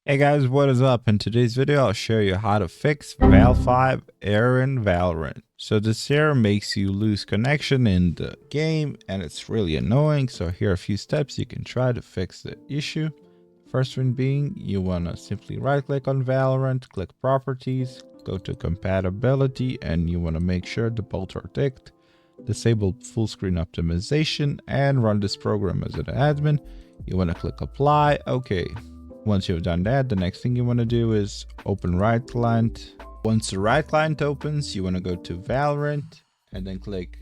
Hey guys, what is up? In today's video, I'll show you how to fix Val 5 error in Valorant. So this error makes you lose connection in the game and it's really annoying. So here are a few steps you can try to fix the issue. First one being, you want to simply right click on Valorant, click properties, go to compatibility, and you want to make sure the both are ticked. Disable full screen optimization and run this program as an admin. You want to click apply. Okay. Once you've done that, the next thing you want to do is open right client. Once the right client opens, you want to go to Valorant and then click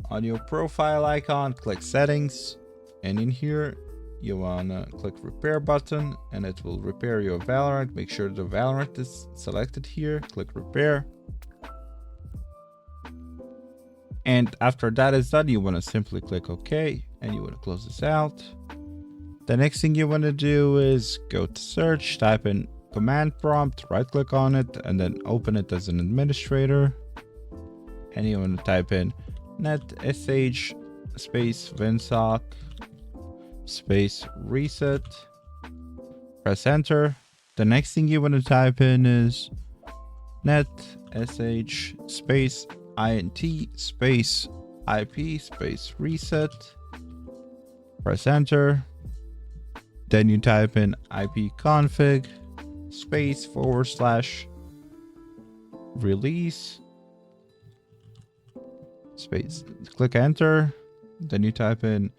on your profile icon, click settings, and in here you want to click repair button and it will repair your Valorant. Make sure the Valorant is selected here, click repair. And after that is done, you want to simply click OK and you want to close this out. The next thing you want to do is go to search, type in command prompt, right click on it, and then open it as an administrator. And you want to type in net sh space winsock space reset. Press enter. The next thing you want to type in is net sh space int space ip space reset. Press enter. Then you type in ipconfig space / release space, click enter. Then you type in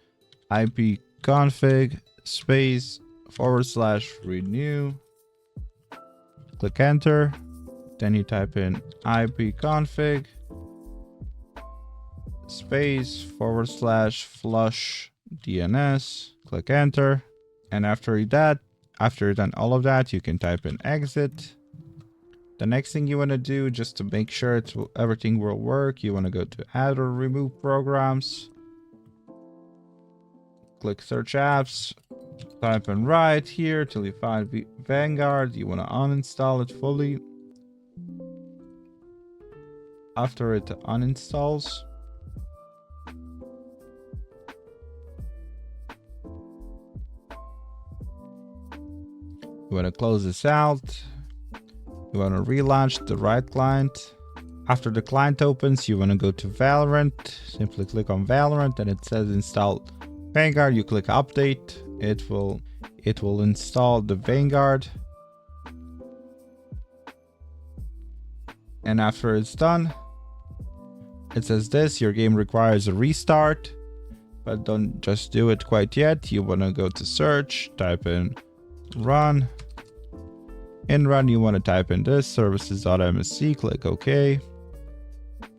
ipconfig space / renew, click enter. Then you type in ipconfig space / flush DNS, click enter. And after you've done all of that, you can type in exit. The next thing you want to do, just to make sure everything will work, you want to go to add or remove programs. Click search apps. Type in right here till you find Vanguard. You want to uninstall it fully. After it uninstalls, you want to close this out. You want to relaunch the right client. After the client opens, you want to go to Valorant. Simply click on Valorant and it says install Vanguard. You click update. It will install the Vanguard. And after it's done, it says this: your game requires a restart. But don't just do it quite yet. You want to go to search, type in run. In run, you want to type in this services.msc, click OK.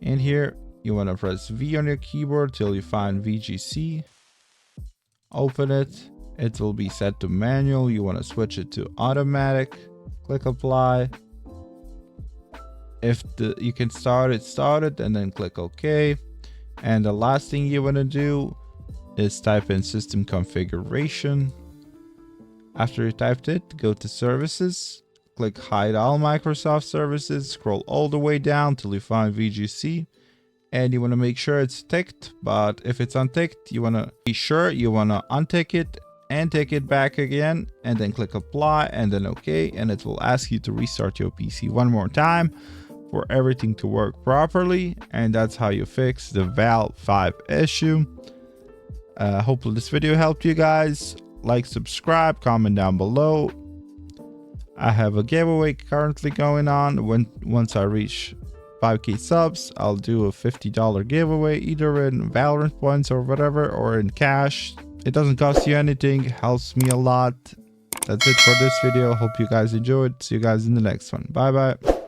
In here, you want to press V on your keyboard till you find VGC. Open it. It will be set to manual. You want to switch it to automatic. Click apply. If you can start it, and then click OK. And the last thing you want to do is type in system configuration. After you typed it, go to services, click hide all Microsoft services, scroll all the way down till you find VGC, and you want to make sure it's ticked. But if it's unticked, you want to be sure you want to untick it and tick it back again, and then click apply and then OK, and it will ask you to restart your PC one more time for everything to work properly. And that's how you fix the Val 5 issue. Hopefully this video helped you guys. Like, subscribe, comment down below. I have a giveaway currently going on. Once I reach 5k subs, I'll do a $50 giveaway, either in Valorant points or whatever, or in cash. It doesn't cost you anything, helps me a lot. That's it for this video. Hope you guys enjoyed. See you guys in the next one. Bye bye.